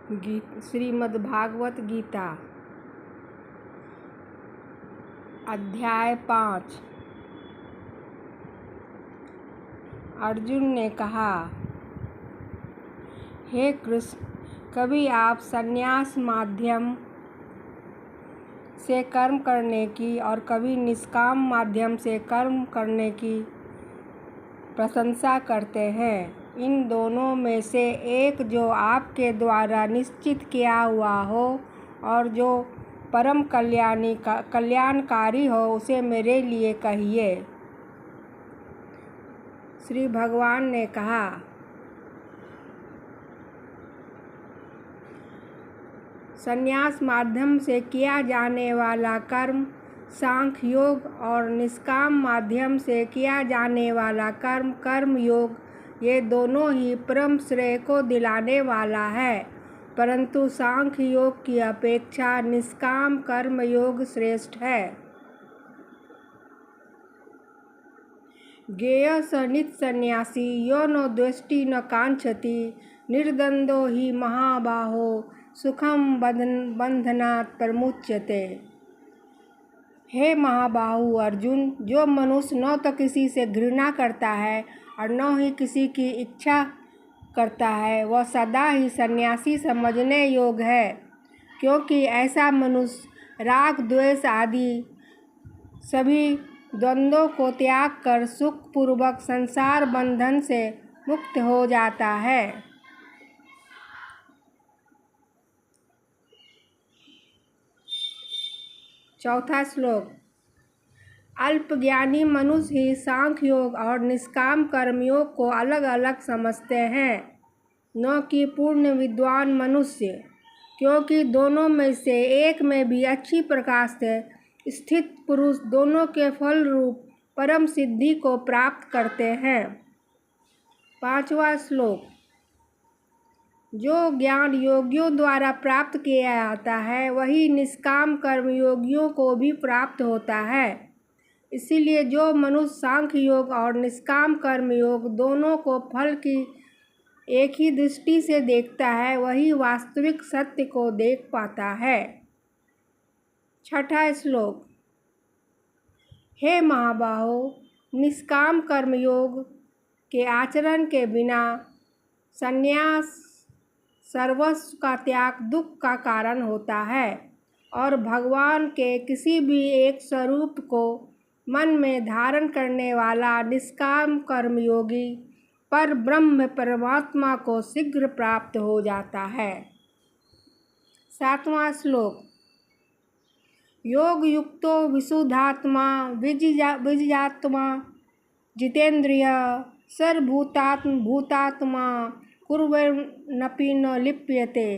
श्रीमद् भागवत गीता अध्याय 5। अर्जुन ने कहा, हे कृष्ण, कभी आप संन्यास माध्यम से कर्म करने की और कभी निष्काम माध्यम से कर्म करने की प्रशंसा करते हैं। इन दोनों में से एक जो आपके द्वारा निश्चित किया हुआ हो और जो परम कल्याणकारी हो उसे मेरे लिए कहिए। श्री भगवान ने कहा, संन्यास माध्यम से किया जाने वाला कर्म सांख्य योग और निष्काम माध्यम से किया जाने वाला कर्म कर्म योग, ये दोनों ही परम श्रेय को दिलाने वाला है, परंतु सांख्य योग की अपेक्षा निष्काम कर्म योग श्रेष्ठ है। ज्ञेय स नित्सन्यासी यो न द्वेष्टि न कांक्षति निर्द्वंद्वो हि महाबाहो सुखम बंधनात् प्रमुच्यते। हे महाबाहु अर्जुन, जो मनुष्य न तो किसी से घृणा करता है और न ही किसी की इच्छा करता है, वह सदा ही सन्यासी समझने योग्य है, क्योंकि ऐसा मनुष्य राग द्वेष आदि सभी द्वंद्वों को त्याग कर सुखपूर्वक संसार बंधन से मुक्त हो जाता है। चौथा श्लोक। अल्पज्ञानी मनुष्य ही सांख्य योग और निष्काम कर्मयोग को अलग अलग समझते हैं, न कि पूर्ण विद्वान मनुष्य, क्योंकि दोनों में से एक में भी अच्छी प्रकार से स्थित पुरुष दोनों के फल रूप परम सिद्धि को प्राप्त करते हैं। पांचवा श्लोक। जो ज्ञान योगियों द्वारा प्राप्त किया जाता है वही निष्काम कर्म योगियों को भी प्राप्त होता है। इसीलिए जो मनुष्य सांख्य योग और निष्काम कर्म योग दोनों को फल की एक ही दृष्टि से देखता है, वही वास्तविक सत्य को देख पाता है। छठा श्लोक। हे महाबाहो, निष्काम कर्मयोग के आचरण के बिना संन्यास सर्वस्व का त्याग दुख का कारण होता है और भगवान के किसी भी एक स्वरूप को मन में धारण करने वाला निष्काम कर्मयोगी पर ब्रह्म परमात्मा को शीघ्र प्राप्त हो जाता है। सातवां श्लोक। योग युक्तो विशुद्धात्मा विजियात्मा जितेंद्रिय सर्वभूतात्मा कुर्वन्नपि न लिप्यते।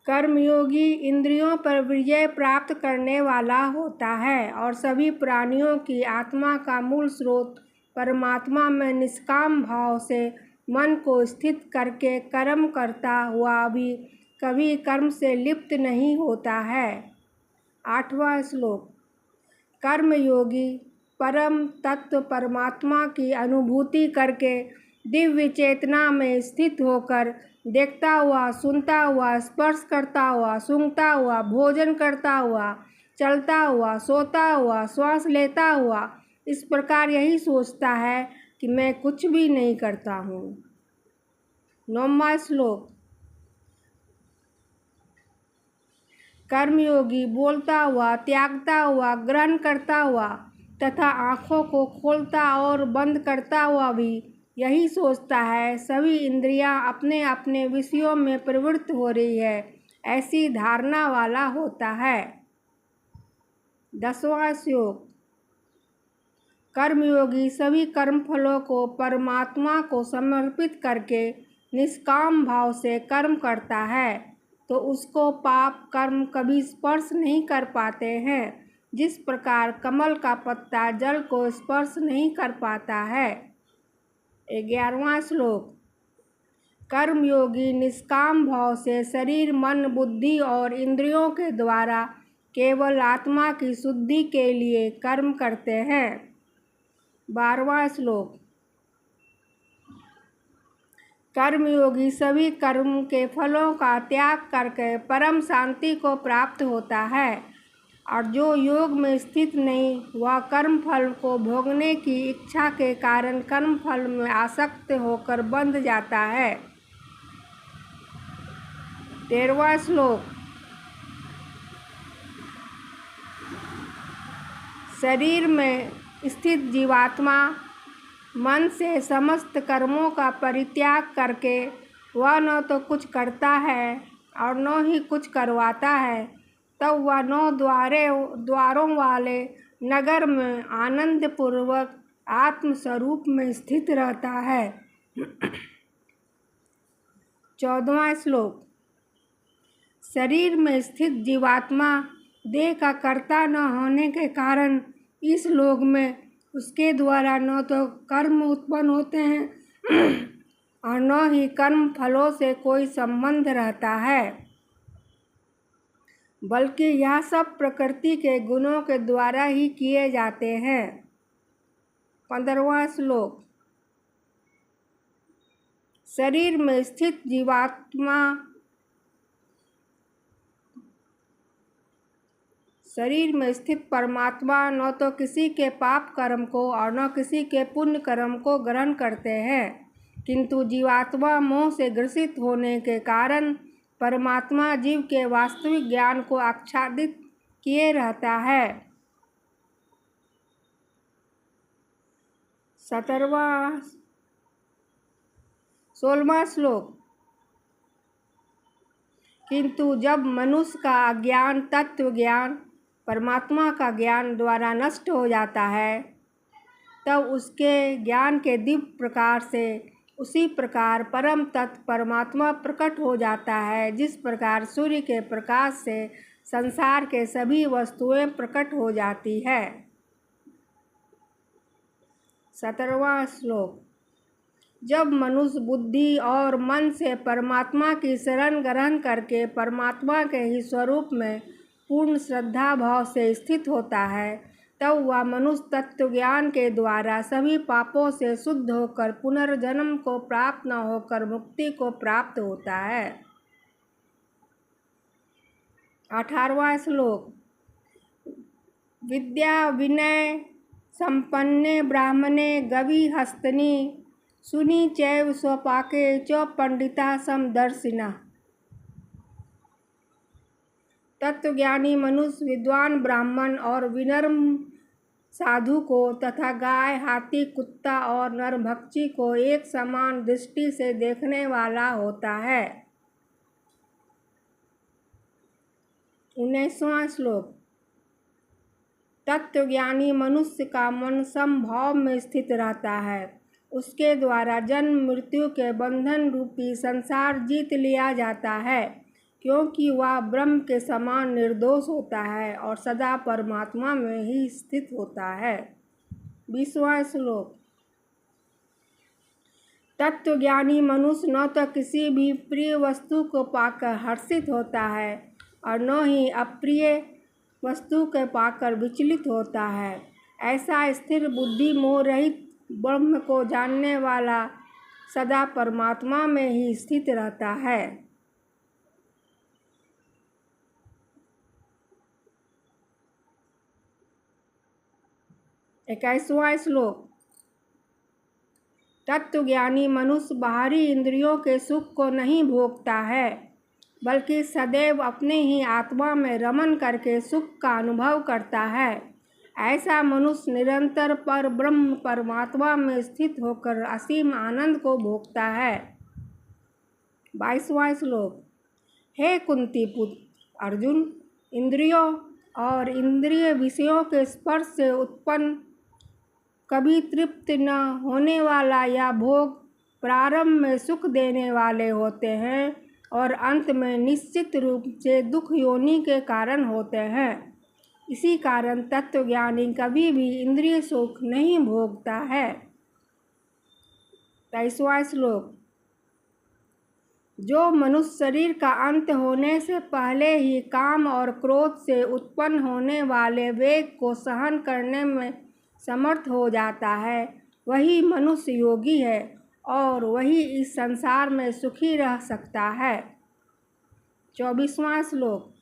कर्मयोगी इंद्रियों पर विजय प्राप्त करने वाला होता है और सभी प्राणियों की आत्मा का मूल स्रोत परमात्मा में निष्काम भाव से मन को स्थित करके कर्म करता हुआ भी कभी कर्म से लिप्त नहीं होता है। आठवां श्लोक। कर्मयोगी परम तत्व परमात्मा की अनुभूति करके दिव्य चेतना में स्थित होकर देखता हुआ, सुनता हुआ, स्पर्श करता हुआ, सूंघता हुआ, भोजन करता हुआ, चलता हुआ, सोता हुआ, श्वास लेता हुआ, इस प्रकार यही सोचता है कि मैं कुछ भी नहीं करता हूँ। 9वां श्लोक। कर्मयोगी बोलता हुआ, त्यागता हुआ, ग्रहण करता हुआ तथा आँखों को खोलता और बंद करता हुआ भी यही सोचता है, सभी इंद्रियां अपने अपने विषयों में प्रवृत्त हो रही है, ऐसी धारणा वाला होता है। 10वां श्लोक। कर्मयोगी सभी कर्मफलों को परमात्मा को समर्पित करके निष्काम भाव से कर्म करता है, तो उसको पाप कर्म कभी स्पर्श नहीं कर पाते हैं, जिस प्रकार कमल का पत्ता जल को स्पर्श नहीं कर पाता है। 11वां श्लोक। कर्मयोगी निष्काम भाव से शरीर मन बुद्धि और इंद्रियों के द्वारा केवल आत्मा की शुद्धि के लिए कर्म करते हैं। 12वां श्लोक। कर्मयोगी सभी कर्म के फलों का त्याग करके परम शांति को प्राप्त होता है, और जो योग में स्थित नहीं वह कर्म फल को भोगने की इच्छा के कारण कर्म फल में आसक्त होकर बंध जाता है। 13वां श्लोक। शरीर में स्थित जीवात्मा मन से समस्त कर्मों का परित्याग करके वह न तो कुछ करता है और न ही कुछ करवाता है, तब वह 9 द्वारों वाले नगर में आनंद पूर्वक आत्म स्वरूप में स्थित रहता है। 14वां श्लोक। शरीर में स्थित जीवात्मा देह का कर्ता न होने के कारण इस लोक में उसके द्वारा न तो कर्म उत्पन्न होते हैं और न ही कर्म फलों से कोई संबंध रहता है, बल्कि यह सब प्रकृति के गुणों के द्वारा ही किए जाते हैं। 15वां श्लोक। शरीर में स्थित परमात्मा न तो किसी के पाप कर्म को और न किसी के पुण्य कर्म को ग्रहण करते हैं, किंतु जीवात्मा मोह से ग्रसित होने के कारण परमात्मा जीव के वास्तविक ज्ञान को आच्छादित किए रहता है। 16वां श्लोक। किंतु जब मनुष्य का अज्ञान तत्व ज्ञान परमात्मा का ज्ञान द्वारा नष्ट हो जाता है, तब उसके ज्ञान के दिव्य प्रकाश से उसी प्रकार परम तत्व परमात्मा प्रकट हो जाता है, जिस प्रकार सूर्य के प्रकाश से संसार के सभी वस्तुएं प्रकट हो जाती है। 17वां श्लोक। जब मनुष्य बुद्धि और मन से परमात्मा की शरण ग्रहण करके परमात्मा के ही स्वरूप में पूर्ण श्रद्धा भाव से स्थित होता है, तब वह मनुष्य तत्व ज्ञान के द्वारा सभी पापों से शुद्ध होकर पुनर्जन्म को प्राप्त न होकर मुक्ति को प्राप्त होता है। 18वां श्लोक। विद्या विनय संपन्ने ब्राह्मणे गवि हस्तनि सुनी चैव स्वपाके च पंडिता समदर्शिना। तत्वज्ञानी मनुष्य विद्वान ब्राह्मण और विनम्र साधु को तथा गाय हाथी कुत्ता और नरभक्षी को एक समान दृष्टि से देखने वाला होता है। 19वां श्लोक। तत्वज्ञानी मनुष्य का मन समभाव में स्थित रहता है, उसके द्वारा जन्म मृत्यु के बंधन रूपी संसार जीत लिया जाता है, क्योंकि वह ब्रह्म के समान निर्दोष होता है और सदा परमात्मा में ही स्थित होता है। 20वां श्लोक। तत्वज्ञानी मनुष्य न तो किसी भी प्रिय वस्तु को पाकर हर्षित होता है और न ही अप्रिय वस्तु को पाकर विचलित होता है। ऐसा स्थिर बुद्धि मोह रहित ब्रह्म को जानने वाला सदा परमात्मा में ही स्थित रहता है। 21वां श्लोक। तत्वज्ञानी मनुष्य बाहरी इंद्रियों के सुख को नहीं भोगता है, बल्कि सदैव अपने ही आत्मा में रमन करके सुख का अनुभव करता है। ऐसा मनुष्य निरंतर पर ब्रह्म परमात्मा में स्थित होकर असीम आनंद को भोगता है। 22वां श्लोक। हे कुंती पुत्र अर्जुन, इंद्रियों और इंद्रिय विषयों के स्पर्श से उत्पन्न कभी तृप्त न होने वाला यह भोग प्रारंभ में सुख देने वाले होते हैं और अंत में निश्चित रूप से दुख योनि के कारण होते हैं। इसी कारण तत्वज्ञानी कभी भी इंद्रिय सुख नहीं भोगता है। 23वां श्लोक। जो मनुष्य शरीर का अंत होने से पहले ही काम और क्रोध से उत्पन्न होने वाले वेग को सहन करने में समर्थ हो जाता है, वही मनुष्य योगी है और वही इस संसार में सुखी रह सकता है। 24वां श्लोक।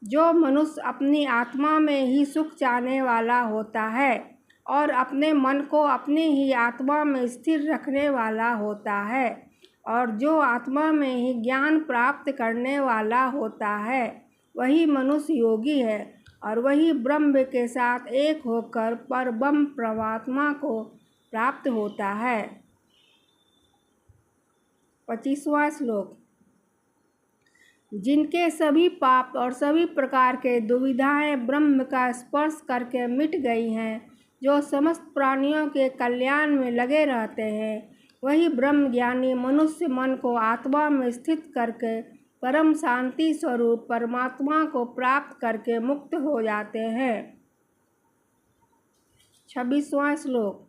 जो मनुष्य अपनी आत्मा में ही सुख चाहने वाला होता है और अपने मन को अपनी ही आत्मा में स्थिर रखने वाला होता है, और जो आत्मा में ही ज्ञान प्राप्त करने वाला होता है, वही मनुष्य योगी है और वही ब्रह्म के साथ एक होकर परब्रह्म परमात्मा को प्राप्त होता है। 25वां श्लोक। जिनके सभी पाप और सभी प्रकार के दुविधाएं ब्रह्म का स्पर्श करके मिट गई हैं, जो समस्त प्राणियों के कल्याण में लगे रहते हैं, वही ब्रह्म ज्ञानी मनुष्य मन को आत्मा में स्थित करके परम शांति स्वरूप परमात्मा को प्राप्त करके मुक्त हो जाते हैं। 26वां श्लोक।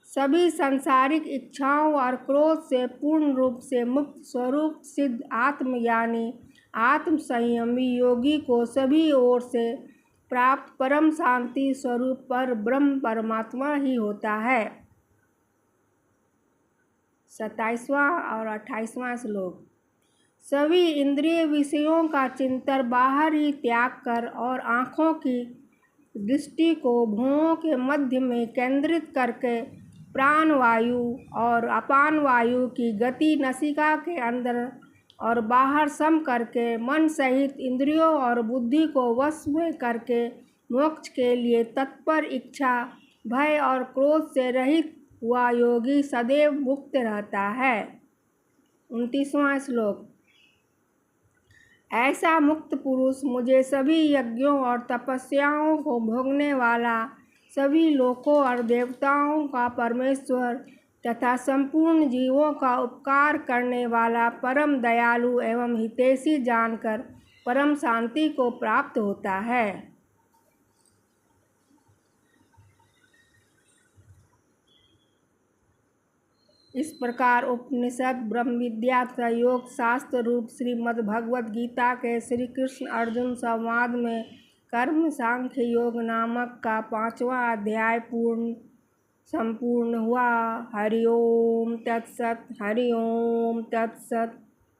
सभी सांसारिक इच्छाओं और क्रोध से पूर्ण रूप से मुक्त स्वरूप सिद्ध आत्मज्ञानी आत्म संयमी योगी को सभी ओर से प्राप्त परम शांति स्वरूप पर ब्रह्म परमात्मा ही होता है। 27वां और 28वां श्लोक। सभी इंद्रिय विषयों का चिंतन बाहर ही त्याग कर और आँखों की दृष्टि को भुवों के मध्य में केंद्रित करके प्राण वायु और अपान वायु की गति नासिका के अंदर और बाहर सम करके मन सहित इंद्रियों और बुद्धि को वश में करके मोक्ष के लिए तत्पर इच्छा भय और क्रोध से रहित हुआ योगी सदैव मुक्त रहता है। 29वां श्लोक। ऐसा मुक्त पुरुष मुझे सभी यज्ञों और तपस्याओं को भोगने वाला, सभी लोकों और देवताओं का परमेश्वर तथा संपूर्ण जीवों का उपकार करने वाला परम दयालु एवं हितैषी जानकर परम शांति को प्राप्त होता है। इस प्रकार उपनिषद ब्रह्म विद्या तथा योग शास्त्र रूप श्रीमद् भगवद गीता के श्री कृष्ण अर्जुन संवाद में कर्म सांख्य योग नामक का 5वां अध्याय संपूर्ण हुआ। हरि ओम तत्सत। हरि ओम तत्सत।